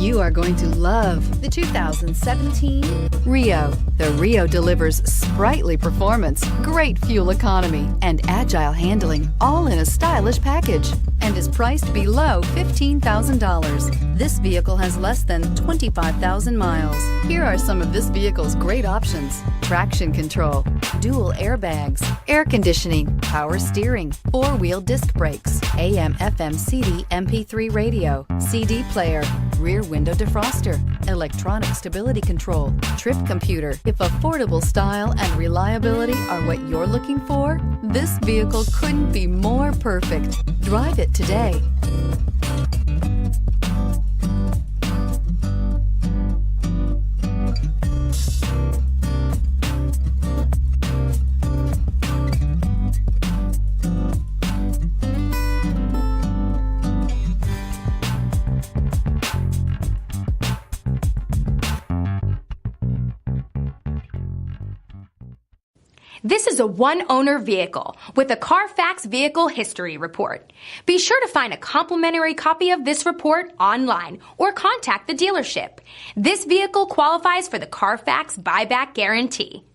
You are going to love the 2017 Rio. The Rio delivers sprightly performance, great fuel economy, and agile handling, all in a stylish package, and is priced below $15,000. This vehicle has less than 25,000 miles. Here are some of this vehicle's great options: traction control, dual airbags, air conditioning, power steering, four-wheel disc brakes, AM/FM CD MP3 radio, CD player, rear window defroster, electronic stability control, trip computer. If affordable style and reliability are what you're looking for, this vehicle couldn't be more perfect. Drive it today. This is a one-owner vehicle with a CARFAX Vehicle History Report. Be sure to find a complimentary copy of this report online or contact the dealership. This vehicle qualifies for the CARFAX Buyback Guarantee.